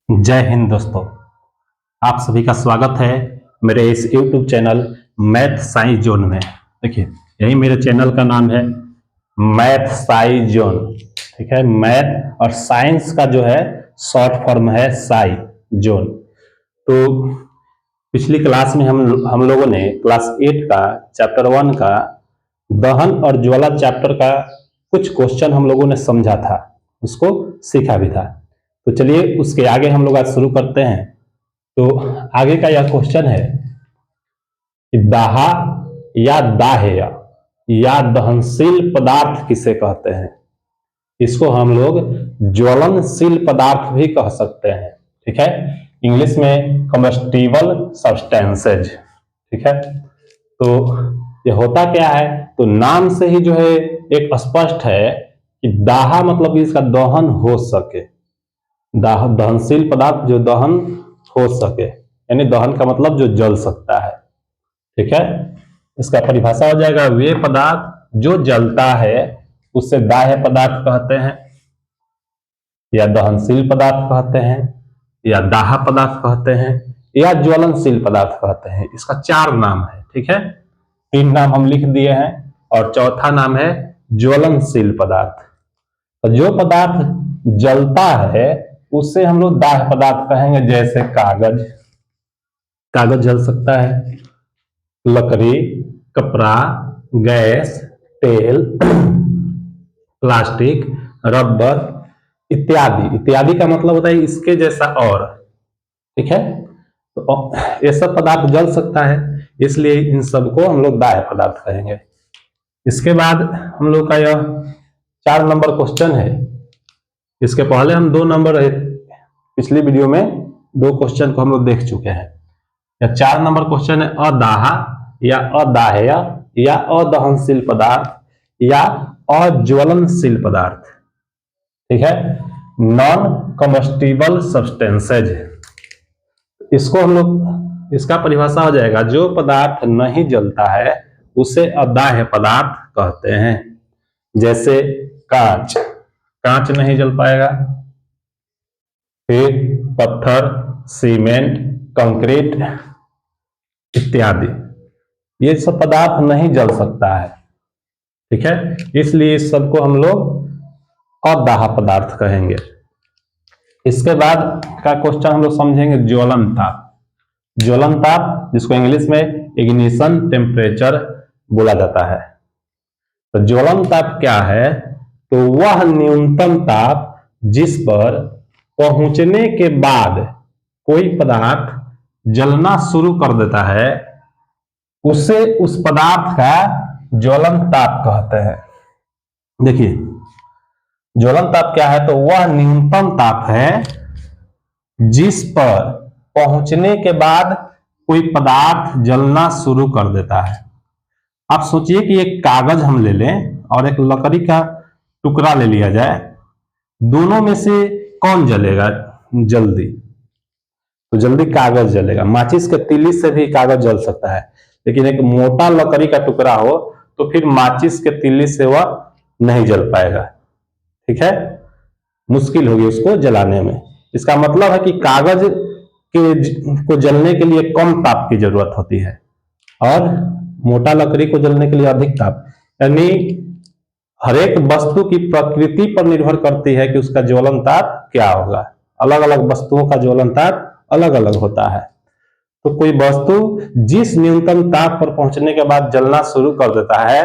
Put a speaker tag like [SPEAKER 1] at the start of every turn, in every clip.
[SPEAKER 1] जय हिंद दोस्तों। आप सभी का स्वागत है मेरे इस YouTube channel math science zone में। देखिए, यही मेरे चैनल का नाम है मैथ साइंस जोन। ठीक है, मैथ और साइंस का जो है शॉर्ट फॉर्म है साई जोन। तो पिछली क्लास में हम लोगों ने क्लास 8 का चैप्टर 1 का दहन और ज्वाला चैप्टर का कुछ क्वेश्चन हम लोगों ने समझा था, उसको सीखा भी था। तो चलिए उसके आगे हम लोग आज शुरू करते हैं। तो आगे का यह क्वेश्चन है कि दाहा या दाह्य या दहनशील पदार्थ किसे कहते हैं। इसको हम लोग ज्वलनशील पदार्थ भी कह सकते हैं। ठीक है, इंग्लिश में कम्बस्टिबल सब्सटेंसेज। ठीक है, तो ये होता क्या है, तो नाम से ही जो है एक स्पष्ट है कि दाहा मतलब इसका दहन हो सके। दहनशील पदार्थ जो दहन हो सके, यानी दहन का मतलब जो जल सकता है। ठीक है, इसका परिभाषा हो जाएगा वे पदार्थ जो जलता है उससे दाह्य पदार्थ कहते हैं, या दहनशील पदार्थ कहते हैं, या दाह पदार्थ कहते हैं, या ज्वलनशील पदार्थ कहते हैं। इसका 4 नाम है। ठीक है, 3 नाम हम लिख दिए हैं और चौथा नाम है ज्वलनशील पदार्थ। तो जो पदार्थ जलता है उससे हम लोग दाह्य पदार्थ कहेंगे। जैसे कागज, कागज जल सकता है, लकड़ी, कपड़ा, गैस, तेल, प्लास्टिक, रबर इत्यादि। इत्यादि का मतलब होता है इसके जैसा और। ठीक है, तो ये सब पदार्थ जल सकता है, इसलिए इन सबको हम लोग दाह्य पदार्थ कहेंगे। इसके बाद हम लोग का यह 4 नंबर क्वेश्चन है। इसके पहले हम 2 नंबर पिछली वीडियो में 2 क्वेश्चन को हम लोग देख चुके हैं। या 4 नंबर क्वेश्चन है अदाहा या अदाह्य या अदहनशील पदार्थ या अज्वलनशील पदार्थ। ठीक है, नॉन कम्बस्टिबल सब्सटेंसेज। इसको हम लोग, इसका परिभाषा हो जाएगा जो पदार्थ नहीं जलता है उसे अदाह्य पदार्थ कहते हैं। जैसे कांच, कांच नहीं जल पाएगा। फिर पत्थर, सीमेंट, कंक्रीट इत्यादि, ये सब पदार्थ नहीं जल सकता है। ठीक है, इसलिए इस सबको हम लोग अदाह्य पदार्थ कहेंगे। इसके बाद का क्वेश्चन हम लोग समझेंगे ज्वलन ताप। ज्वलन ताप जिसको इंग्लिश में इग्निशन टेम्परेचर बोला जाता है। तो ज्वलन ताप क्या है, तो वह न्यूनतम ताप जिस पर पहुंचने के बाद कोई पदार्थ जलना शुरू कर देता है उसे उस पदार्थ का ज्वलन ताप कहते हैं। देखिए, ज्वलन ताप क्या है, तो वह न्यूनतम ताप है जिस पर पहुंचने के बाद कोई पदार्थ जलना शुरू कर देता है। आप सोचिए कि एक कागज हम ले लें और एक लकड़ी का टुकड़ा ले लिया जाए, दोनों में से कौन जलेगा जल्दी? तो जल्दी कागज जलेगा। माचिस के तीली से भी कागज जल सकता है, लेकिन एक मोटा लकड़ी का टुकड़ा हो तो फिर माचिस के तीली से वह नहीं जल पाएगा। ठीक है, मुश्किल होगी उसको जलाने में। इसका मतलब है कि कागज को जलने के लिए कम ताप की जरूरत होती है और मोटा लकड़ी को जलने के लिए अधिक ताप। यानी हर एक वस्तु की प्रकृति पर निर्भर करती है कि उसका ज्वलन ताप क्या होगा। अलग अलग वस्तुओं का ज्वलन ताप अलग अलग होता है। तो कोई वस्तु जिस न्यूनतम ताप पर पहुंचने के बाद जलना शुरू कर देता है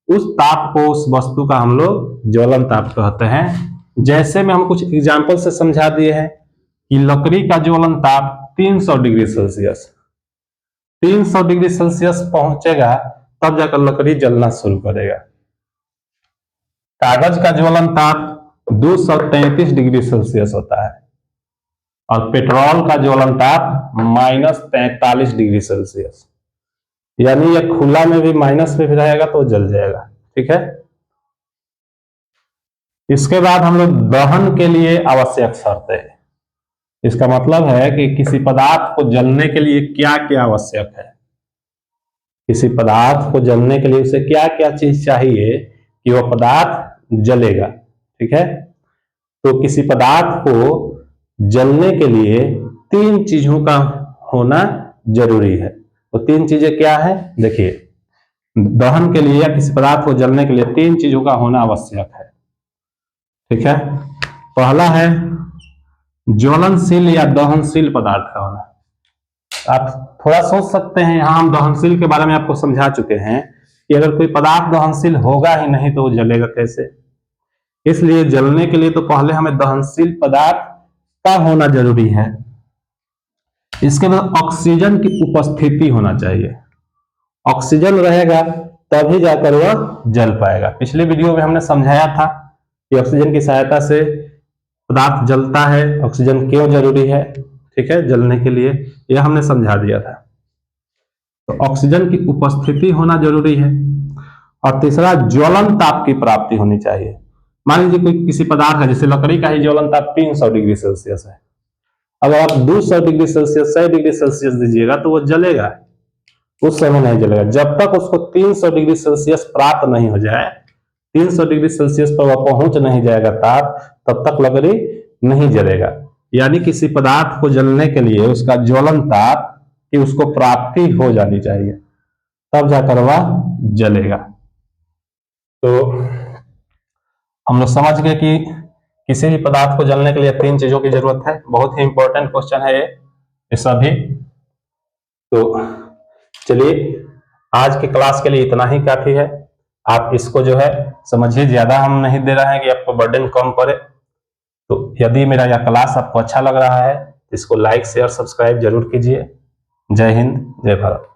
[SPEAKER 1] उस ताप को, उस वस्तु का हम लोग ज्वलन ताप कहते हैं। जैसे में हम कुछ एग्जाम्पल से समझा दिए हैं कि लकड़ी का ज्वलन ताप 300 डिग्री सेल्सियस, 300 डिग्री सेल्सियस पहुंचेगा तब जाकर लकड़ी जलना शुरू करेगा। कागज का ज्वलन ताप 233 डिग्री सेल्सियस होता है और पेट्रोल का ज्वलन ताप -43 डिग्री सेल्सियस। यानी यह खुला में भी माइनस में भी रहेगा तो जल जाएगा। ठीक है, इसके बाद हम लोग दहन के लिए आवश्यक शर्तें। इसका मतलब है कि किसी पदार्थ को जलने के लिए क्या क्या आवश्यक है। किसी पदार्थ को जलने के लिए उसे क्या क्या चीज चाहिए कि वह पदार्थ जलेगा। ठीक है, तो किसी पदार्थ को जलने के लिए 3 चीजों का होना जरूरी है। तो 3 चीजें क्या है? देखिए, दहन के लिए या किसी पदार्थ को जलने के लिए 3 चीजों का होना आवश्यक है। ठीक है, पहला है ज्वलनशील या दहनशील पदार्थ का होना। आप थोड़ा सोच सकते हैं, यहां हम दहनशील के बारे में आपको समझा चुके हैं कि अगर कोई पदार्थ दहनशील होगा ही नहीं तो वो जलेगा कैसे। इसलिए जलने के लिए तो पहले हमें दहनशील पदार्थ का होना जरूरी है। इसके बाद ऑक्सीजन की उपस्थिति होना चाहिए। ऑक्सीजन रहेगा तभी जाकर वह जल पाएगा। पिछले वीडियो में हमने समझाया था कि ऑक्सीजन की सहायता से पदार्थ जलता है, ऑक्सीजन क्यों जरूरी है, ठीक है, जलने के लिए, यह हमने समझा दिया था। तो ऑक्सीजन की उपस्थिति होना जरूरी है। और तीसरा, ज्वलन ताप की प्राप्ति होनी चाहिए। मान लीजिए कोई किसी पदार्थ है, जैसे लकड़ी का ही ज्वलन ताप 300 डिग्री सेल्सियस है। अगर आप 200 डिग्री सेल्सियस 100 डिग्री सेल्सियस दीजिएगा तो वो जलेगा, उस समय नहीं जलेगा। जब तक उसको 300 डिग्री सेल्सियस प्राप्त नहीं हो जाए, 300 डिग्री सेल्सियस पर वह पहुंच नहीं जाएगा ताप, तब तक लकड़ी नहीं जलेगा। यानी किसी पदार्थ को जलने के लिए उसका ज्वलन ताप की उसको प्राप्ति हो जानी चाहिए, तब जाकर वह जलेगा। तो हम लोग समझ गए कि किसी भी पदार्थ को जलने के लिए 3 चीजों की जरूरत है। बहुत ही इंपॉर्टेंट क्वेश्चन है ये सभी। तो चलिए, आज की क्लास के लिए इतना ही काफी है। आप इसको जो है समझिए, ज्यादा हम नहीं दे रहे हैं कि आपको बर्डन कम पड़े। तो यदि मेरा यह क्लास आपको अच्छा लग रहा है, इसको लाइक शेयर सब्सक्राइब जरूर कीजिए। जय हिंद, जय भारत।